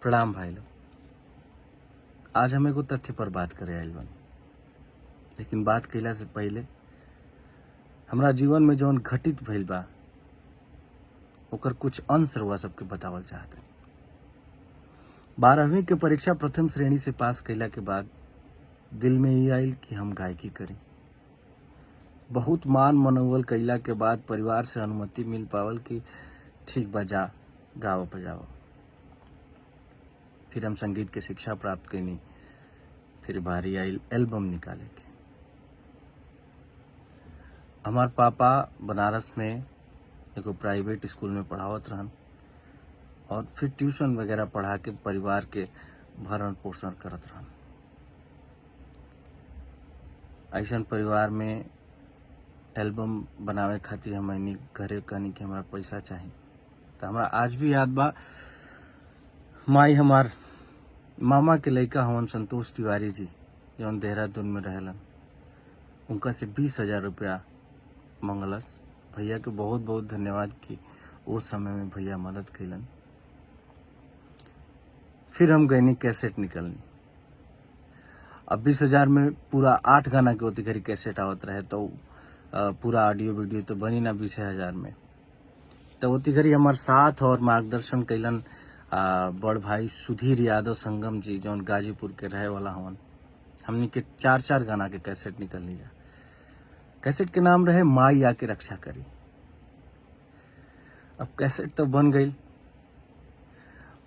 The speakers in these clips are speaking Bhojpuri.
प्रणाम भाई लोग। आज हम एगो तथ्य पर बात करे आइल बानी, लेकिन बात कइला से पहले हमरा जीवन में जौन घटित भइल बा ओकर कुछ अंश रउआ सबके बतावल चाहत हई। 12वीं के परीक्षा प्रथम श्रेणी से पास कइला के बाद दिल में ई आइल कि हम गायकी करी। बहुत मान मनौवल कइला के बाद परिवार से अनुमति मिल पावल कि ठीक बा, जा गाओ बजाओ। फिर हम संगीत के शिक्षा प्राप्त कैनी। फिर बारी आइल एल्बम निकाले के। हमार पापा बनारस में एगो प्राइवेट स्कूल में पढ़ावत रहन और फिर ट्यूशन वगैरह पढ़ा के परिवार के भरण पोषण करत रहन। ऐसन परिवार में एल्बम बनावे खातिर हमनी घरे कहनी कि हमरा पैसा चाहिए। तो हमरा आज भी याद बा, माई हमार मामा के लड़का हवन संतोष तिवारी जी, जौन देहरादून में रहलन, उनका से 20,000 रुपया मंगलस। भैया के बहुत बहुत धन्यवाद कि उस समय में भैया मदद कैलन। फिर हम गईनी कैसेट निकलनी। अब 20,000 में पूरा 8 गाना के ओती घरी कैसेट आवत रहे, तो पूरा ऑडियो वीडियो तो बनी ना 20,000 में। तो ओती घरी हमार साथ और मार्गदर्शन कैलन बड़ भाई सुधीर यादव संगम जी, जौन गाजीपुर के रहे वाला हवन। हमनी के 4-4 गाना के कैसेट निकलनी जा। कैसेट के नाम रहे माई आके रक्षा करी। अब कैसेट तो बन गई।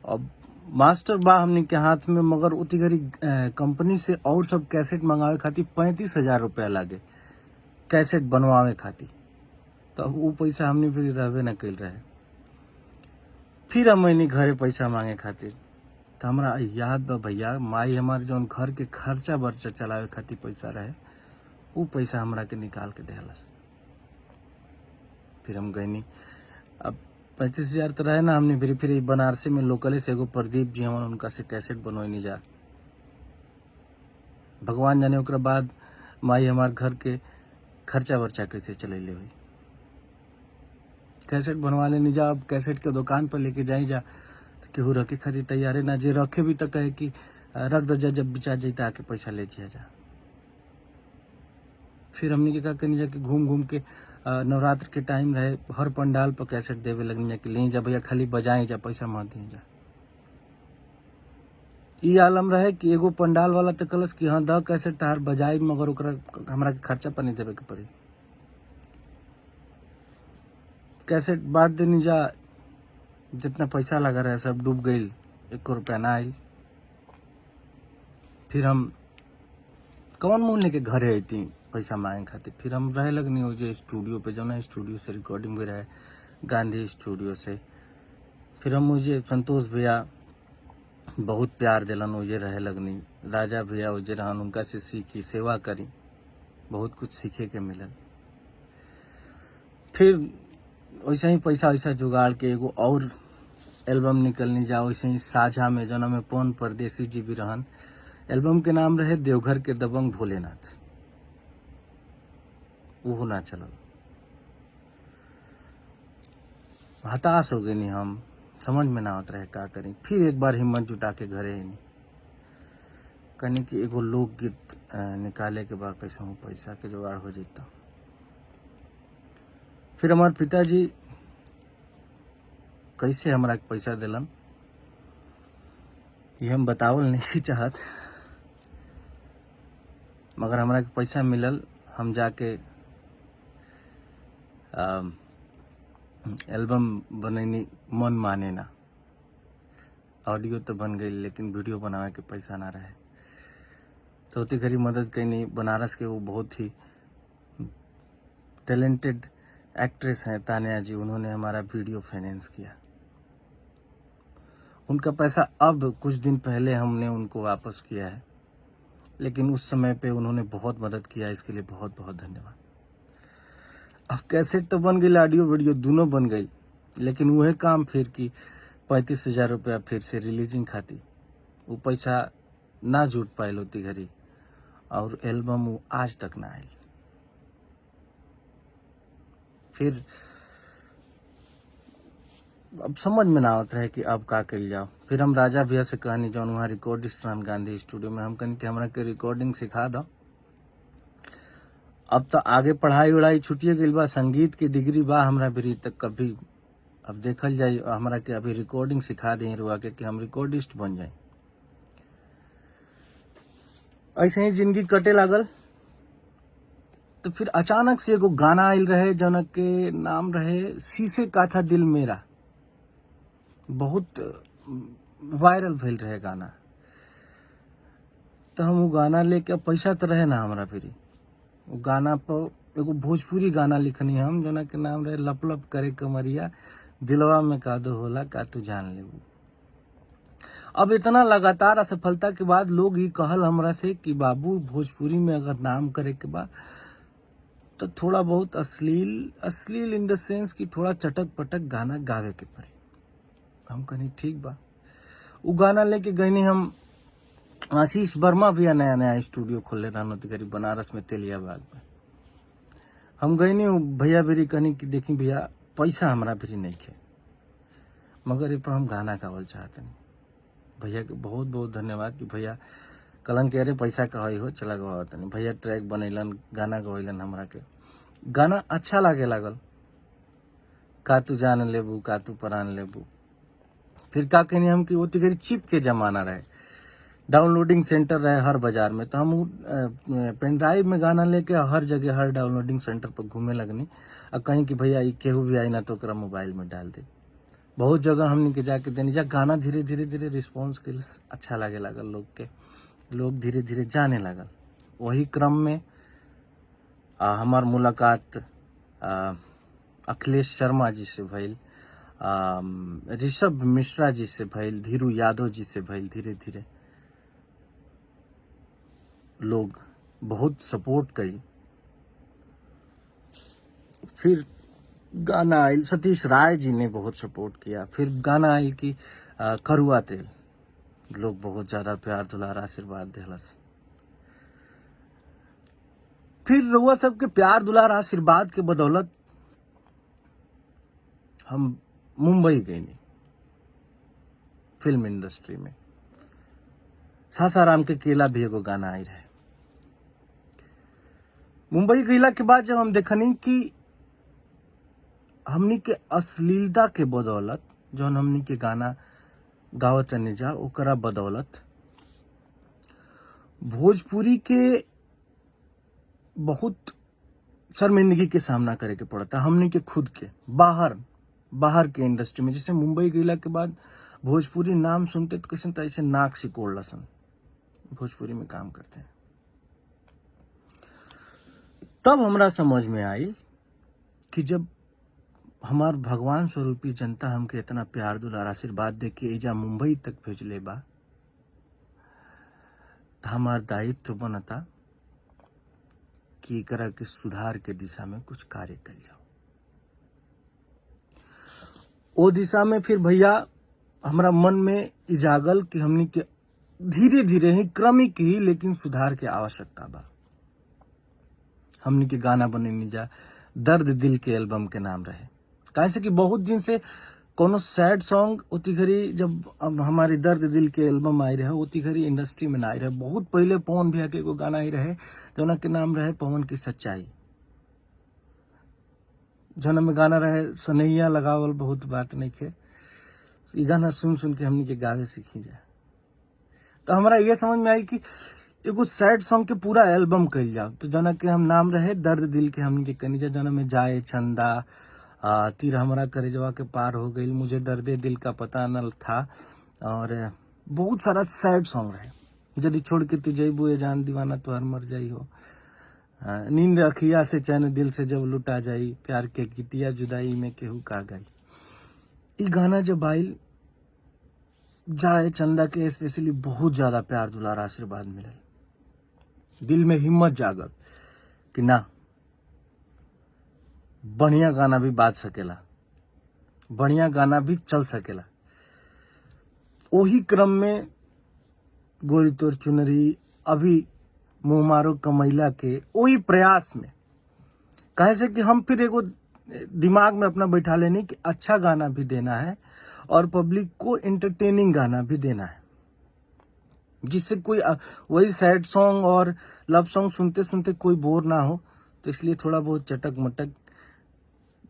अब मास्टर बा हमनी के हाथ में, मगर उती घड़ी कंपनी से और सब कैसेट मंगावे खातिर 35,000 रुपया लागे कैसेट बनवावे खातिर। तो वो पैसा हमनी फिर रहबे न कैल रहे। फिर हमनी घरे पैसा मांगे खातिर, तो हमरा याद बा भैया, माई हमार जौन घर के खर्चा बर्चा चलावे खातिर पैसा रहे, वो पैसा हमरा के निकाल के देहलस। फिर हम गईनी। अब 35,000 तो रहे ना, हमने फिर बनारसी में लोकले से एगो प्रदीप जी हवन, उनका से कैसेट बनवानी जा। भगवान जाने ओकरा बाद माई हमार घर के खर्चा वर्चा कैसे चलैले हुई। कैसेट बनवा लेनी जा। अब कैसेट के दुकान पर लेके जाई जा तो केहू रखे खातिर तैयारे ना, जे रखे भी तो कहे कि रख दो, जब बिचा जाता आके पैसा ले जा। फिर हमने के का करनी जा कि घूम घूम के नवरात्र के टाइम रहे, हर पंडाल पर कैसेट देवे लगनी जा कि ले जा भैया, खाली बजाए जा, पैसा मत दी जा। ई आलम रहे कि एगो पंडाल वाला तो कलस कि हाँ द कैसेट तार बजाई, मगर ओकरा हमरा के खर्चा पर नहीं देवे के पड़ी। कैसेट बांट देनी जा। जितना पैसा लगा रहे सब डूब गई, 1 रुपया ना आई। फिर हम कौन मुंह लेके घरे अती पैसा मांगे खातिर। फिर हम रहे लगनी हो जे स्टूडियो पे, जौन स्टूडियो से रिकॉर्डिंग भी रहे, गांधी स्टूडियो से। फिर हम मुझे संतोष भैया बहुत प्यार दिलन, मुझे रहे लगनी। राजा भैया मुझे रहन, उनका से सीखी, सेवा करी, बहुत कुछ सीखे के मिलल। फिर वैसे ही पैसा वैसा जुगाड़ के एगो और एल्बम निकलनी जा। वैसे ही साझा में, जना में पवन परदेसी जी भी रहन। एल्बम के नाम रहे देवघर के दबंग भोलेनाथ। वो ना चलल। हताश हो गए नी हम, समझ में ना आवत रहे का करी। फिर एक बार हिम्मत जुटा के घरे आईनी, कहनी कि एगो लोकगीत निकाले के बाद कैसे हूँ पैसा के जुगाड़ हो जाता। फिर हमारे पिताजी कैसे हमरा के पैसा दिलन ये हम बतावल नहीं चाहत, मगर हमरा के पैसा मिलल। हम जाके एल्बम बनैनी, मन माने ना। ऑडियो तो बन गई, लेकिन वीडियो बनावे के पैसा ना रहे। तो उतनी घड़ी मदद कैनी। बनारस के वो बहुत ही टैलेंटेड एक्ट्रेस हैं तानिया जी, उन्होंने हमारा वीडियो फाइनेंस किया। उनका पैसा अब कुछ दिन पहले हमने उनको वापस किया है, लेकिन उस समय पे उन्होंने बहुत मदद किया, इसके लिए बहुत बहुत धन्यवाद। अब कैसेट तो बन गई, ऑडियो वीडियो दोनों बन गई, लेकिन वह काम फिर कि 35,000 रुपया फिर से रिलीजिंग खाती, वो पैसा ना जुट पायल होती घड़ी, और एल्बम वो आज तक ना आयल। फिर अब समझ में ना आवत रहे कि अब का कल जाओ। फिर हम राजा भैया से कहनी जौन वहाँ रिकॉर्डिस्ट रहन गांधी स्टूडियो में, हम कहनी कि हमरा के रिकॉर्डिंग सिखा दो। अब तो आगे पढ़ाई उड़ाई छुटिए गई बा, संगीत की डिग्री बा हमरा भी तक कभी। अब देखल जाए हमरा के अभी रिकॉर्डिंग सिखा दें रुआ के कि हम रिकॉर्डिस्ट बन जाए। ऐसे ही जिंदगी कटे लागल। तो फिर अचानक से एगो गाना आयल रहे जौन के नाम रहे शीशे का था दिल मेरा, बहुत वायरल भेल रहे गाना। तो हम वो गाना लेके, पैसा तो रहे ना हमरा फिर, वो गाना पर एगो भोजपुरी गाना लिखनी हम जौन के नाम रहे लप लप करे कमरिया दिलवा में कादो होला का तू जान लेबू। अब इतना लगातार असफलता के बाद लोग ही कहल हमरा से कि बाबू भोजपुरी में अगर नाम करे के बाद तो थोड़ा बहुत अश्लील इन द सेंस कि थोड़ा चटक पटक गाना गावे के पड़ी। हम कहनी ठीक बा। वो गाना लेके गईनी हम। आशीष वर्मा भी नया नया स्टूडियो खोले रहन गरीब बनारस में तेलियाबाग में। हम गईनी भैया बेरी कहनी कि देखी भैया पैसा हमरा भी नहीं खे, मगर ये पर हम गाना गावल चाहते नहीं। भैया के बहुत बहुत धन्यवाद कि भैया कलन के अरे पैसा कहा हो चला गवा तनी। भैया ट्रैक बनैलन, गाना गवैलन हमरा के। गाना अच्छा लागे लागल, का तू जान लेबू का तू परान लेबू। फिर का कहनी हम कि वो तिगरी चिप के जमाना रहे, डाउनलोडिंग सेंटर रहे हर बाजार में। तो हम पेन ड्राइव में गाना लेके हर जगह हर डाउनलोडिंग सेंटर पर घूमे लगनी। और कहीं कि भैया ई केहू भी आई ना तो ओकरा मोबाइल में डाल दे। बहुत जगह हमने के जाके देनी जा गाना धीरे धीरे रिस्पॉन्स के अच्छा लागे लागल लोग के, लोग धीरे धीरे जाने लगल। वही क्रम में हमार मुलाकात अखिलेश शर्मा जी से भइल, ऋषभ मिश्रा जी से भइल, धीरू यादव जी से भइल। धीरे धीरे लोग बहुत सपोर्ट करी। फिर गाना आयल, सतीश राय जी ने बहुत सपोर्ट किया। फिर गाना आयल कि करुआ तेल, लोग बहुत ज्यादा प्यार दुलार आशीर्वाद दिलस। फिर रउआ सबके प्यार दुलार आशीर्वाद के बदौलत हम मुंबई गए फिल्म इंडस्ट्री में। सासाराम के केला भी एगो गाना आई रहे। मुंबई गईला के बाद जब हम देखनी कि हमनी के अश्लीलता के बदौलत जौन हमनी के गाना गावत नहीं जा ओकरा बदौलत भोजपुरी के बहुत शर्मिंदगी के सामना करे के पड़ता हमनी के खुद के बाहर के इंडस्ट्री में। जैसे मुंबई गईला के बाद भोजपुरी नाम सुनते तो किसी तरह से नाक सिकोड़ लसन, भोजपुरी में काम करते हैं। तब हमरा समझ में आई कि जब हमार भगवान स्वरूपी जनता हमके इतना प्यार दुलार आशीर्वाद दे के एजा मुंबई तक भेजले बा, तो हमार दायित्व बनता कि एकरा के सुधार के दिशा में कुछ कार्य कर जाओ। ओ दिशा में फिर भैया हमरा मन में इजागल कि हमनी के धीरे धीरे ही क्रमिक ही लेकिन सुधार के आवश्यकता बा। हमनी के गाना बनेनी जा दर्द दिल के एल्बम के नाम रहे। कैसे कि बहुत दिन से कोनो सैड सॉन्ग उती घड़ी जब हमारी दर्द दिल के एल्बम आई रहे उती घड़ी इंडस्ट्री में ना आई रहे। बहुत पहले पवन भैया के एगो गाना आई रहे जौना के नाम रहे पवन की सच्चाई, जौना में गाना रहे सनैया लगावल बहुत बात नहीं खे। ये गाना सुन के हमनी के गावे सीखी जा। तो हमारा ये समझ में आई कि एगो सैड सॉन्ग के पूरा एल्बम कल जाओ। तो जौना के हम नाम रहे दर्द दिल के हमनी के कनी जा, जौना में जाए चंदा तीर हमारा करेजवा के पार हो गई, मुझे दर्दे दिल का पता न था, और बहुत सारा सैड सॉन्ग रहे। यदि छोड़ के तू जइबू ए जान दीवाना तो हर मर जाई हो, नींद अखिया से चैन दिल से जब लुटा जाई, प्यार के गीतिया जुदाई में केहू का गई। ई गाना जब आइल जाए चंदा के स्पेशली बहुत ज्यादा प्यार दुलार आशीर्वाद मिलल। दिल में हिम्मत जागल कि ना बढ़िया गाना भी बाज सकेला, बढ़िया गाना भी चल सकेला। वही क्रम में गोरी तोर चुनरी, अभी मुंह मारो कमैला के वही प्रयास में कहे से कि हम फिर एगो दिमाग में अपना बैठा लेनी कि अच्छा गाना भी देना है और पब्लिक को एंटरटेनिंग गाना भी देना है, जिससे कोई वही सैड सॉन्ग और लव सॉन्ग सुनते सुनते कोई बोर ना हो। तो इसलिए थोड़ा बहुत चटक मटक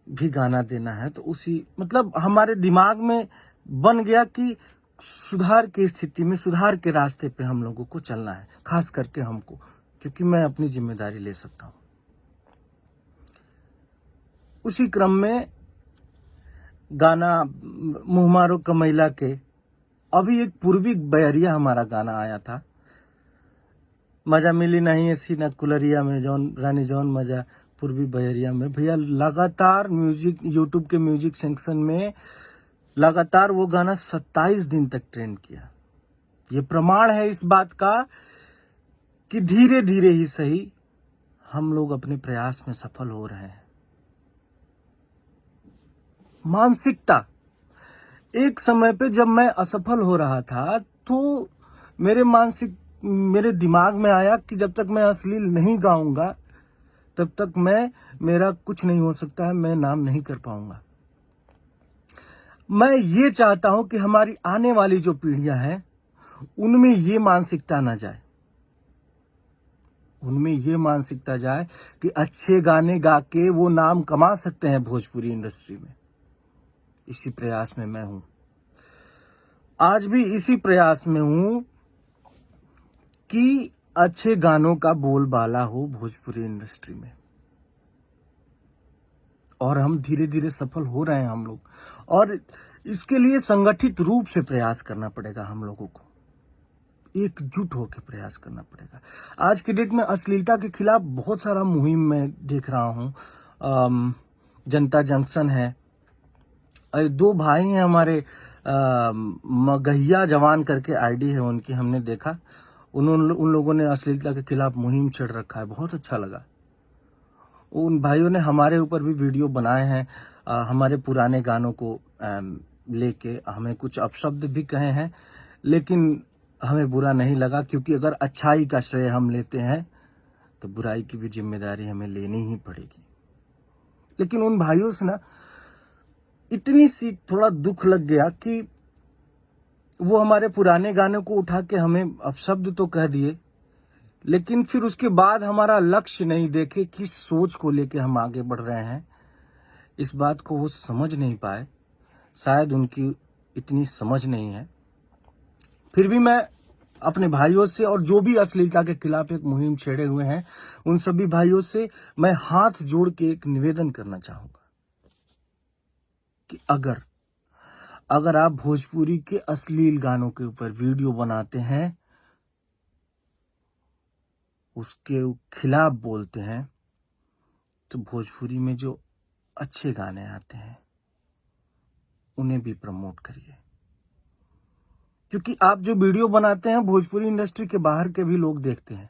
भी गाना देना है। तो उसी मतलब हमारे दिमाग में बन गया कि सुधार की स्थिति में, सुधार के रास्ते पे हम लोगों को चलना है, खास करके हमको, क्योंकि मैं अपनी जिम्मेदारी ले सकता हूँ। उसी क्रम में गाना मुँह मारो कमैला के अभी एक पूर्वी बयरिया हमारा गाना आया था, मजा मिली नहीं ऐसी न कुलरिया में जौन रानी जौन मजा पूर्वी बयरिया में। भैया लगातार म्यूजिक, यूट्यूब के म्यूजिक सेक्शन में लगातार वो गाना 27 दिन तक ट्रेंड किया। ये प्रमाण है इस बात का कि धीरे धीरे ही सही हम लोग अपने प्रयास में सफल हो रहे हैं। मानसिकता, एक समय पे जब मैं असफल हो रहा था तो मेरे दिमाग में आया कि जब तक मैं अश्लील नहीं गाऊंगा तब तक मेरा कुछ नहीं हो सकता है, मैं नाम नहीं कर पाऊंगा। मैं ये चाहता हूं कि हमारी आने वाली जो पीढ़ियां हैं उनमें ये मानसिकता ना जाए, उनमें ये मानसिकता जाए कि अच्छे गाने गा के वो नाम कमा सकते हैं भोजपुरी इंडस्ट्री में। इसी प्रयास में मैं हूं, आज भी इसी प्रयास में हूं कि अच्छे गानों का बोलबाला हो भोजपुरी इंडस्ट्री में। और हम धीरे धीरे सफल हो रहे हैं हम लोग, और इसके लिए संगठित रूप से प्रयास करना पड़ेगा, हम लोगों को एकजुट होकर प्रयास करना पड़ेगा। आज के डेट में अश्लीलता के खिलाफ बहुत सारा मुहिम मैं देख रहा हूँ। जनता जंक्शन है, दो भाई हैं हमारे, मगहिया जवान करके आईडी है उनकी, हमने देखा उन लोगों ने अश्लीलता के खिलाफ मुहिम छेड़ रखा है, बहुत अच्छा लगा। उन भाइयों ने हमारे ऊपर भी वीडियो बनाए हैं, हमारे पुराने गानों को लेके हमें कुछ अपशब्द भी कहे हैं, लेकिन हमें बुरा नहीं लगा, क्योंकि अगर अच्छाई का श्रेय हम लेते हैं तो बुराई की भी जिम्मेदारी हमें लेनी ही पड़ेगी। लेकिन उन भाइयों से ना इतनी सी थोड़ा दुख लग गया कि वो हमारे पुराने गानों को उठा के हमें अपशब्द तो कह दिए, लेकिन फिर उसके बाद हमारा लक्ष्य नहीं देखे, किस सोच को लेके हम आगे बढ़ रहे हैं, इस बात को वो समझ नहीं पाए। शायद उनकी इतनी समझ नहीं है। फिर भी मैं अपने भाइयों से, और जो भी अश्लीलता के खिलाफ एक मुहिम छेड़े हुए हैं, उन सभी भाइयों से मैं हाथ जोड़ के एक निवेदन करना चाहूंगा कि अगर आप भोजपुरी के अश्लील गानों के ऊपर वीडियो बनाते हैं, उसके खिलाफ बोलते हैं, तो भोजपुरी में जो अच्छे गाने आते हैं उन्हें भी प्रमोट करिए। क्योंकि आप जो वीडियो बनाते हैं भोजपुरी इंडस्ट्री के बाहर के भी लोग देखते हैं।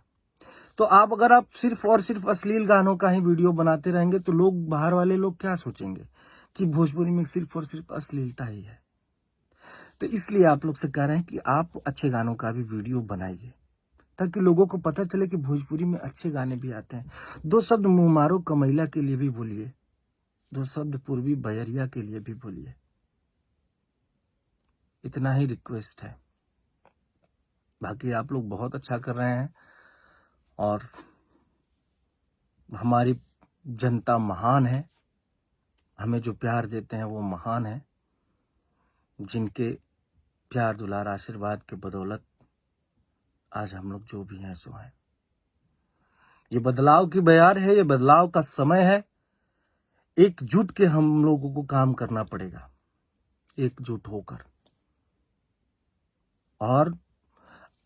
तो अगर आप सिर्फ और सिर्फ अश्लील गानों का ही वीडियो बनाते रहेंगे तो लोग, बाहर वाले लोग क्या सोचेंगे कि भोजपुरी में सिर्फ और सिर्फ अश्लीलता ही है। तो इसलिए आप लोग से कह रहे हैं कि आप अच्छे गानों का भी वीडियो बनाइए, ताकि लोगों को पता चले कि भोजपुरी में अच्छे गाने भी आते हैं। 2 शब्द मुँह मारो कमैला के लिए भी बोलिए, 2 शब्द पूर्वी बयरिया के लिए भी बोलिए। इतना ही रिक्वेस्ट है। बाकी आप लोग बहुत अच्छा कर रहे हैं, और हमारी जनता महान है, हमें जो प्यार देते हैं वो महान है, जिनके प्यार दुलार आशीर्वाद के बदौलत आज हम लोग जो भी हैं सो हैं। ये बदलाव की बयार है, ये बदलाव का समय है। एकजुट के हम लोगों को काम करना पड़ेगा, एकजुट होकर। और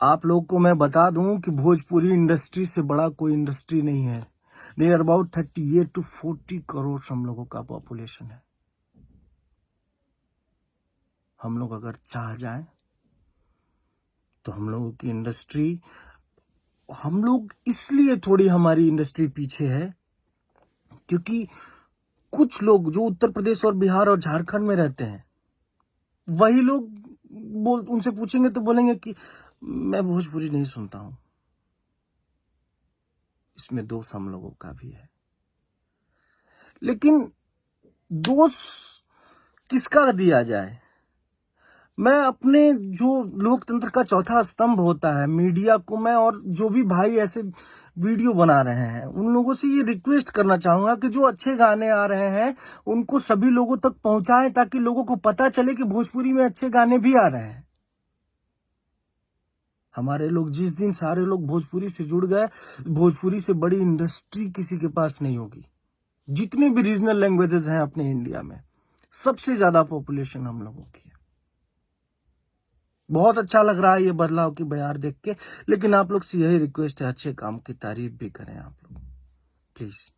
आप लोग को मैं बता दूं कि भोजपुरी इंडस्ट्री से बड़ा कोई इंडस्ट्री नहीं है। नियर अबाउट 38 to 40 करोड़ हम लोगों का पॉपुलेशन है। हम लोग अगर चाह जाएं तो हम लोगों की इंडस्ट्री, हम लोग इसलिए थोड़ी हमारी इंडस्ट्री पीछे है क्योंकि कुछ लोग जो उत्तर प्रदेश और बिहार और झारखंड में रहते हैं, वही लोग उनसे पूछेंगे तो बोलेंगे कि मैं भोजपुरी नहीं सुनता हूं। इसमें दोष हम लोगों का भी है। लेकिन दोष किसका दिया जाए? मैं अपने जो लोकतंत्र का चौथा स्तंभ होता है मीडिया को, मैं और जो भी भाई ऐसे वीडियो बना रहे हैं उन लोगों से ये रिक्वेस्ट करना चाहूंगा कि जो अच्छे गाने आ रहे हैं उनको सभी लोगों तक पहुंचाएं, ताकि लोगों को पता चले कि भोजपुरी में अच्छे गाने भी आ रहे हैं। हमारे लोग जिस दिन सारे लोग भोजपुरी से जुड़ गए, भोजपुरी से बड़ी इंडस्ट्री किसी के पास नहीं होगी। जितने भी रीजनल लैंग्वेजेस हैं अपने इंडिया में, सबसे ज्यादा पॉपुलेशन हम लोगों की है। बहुत अच्छा लग रहा है ये बदलाव की बयार देख के, लेकिन आप लोग से यही रिक्वेस्ट है, अच्छे काम की तारीफ भी करें आप लोग, प्लीज।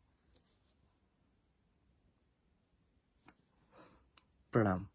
प्रणाम।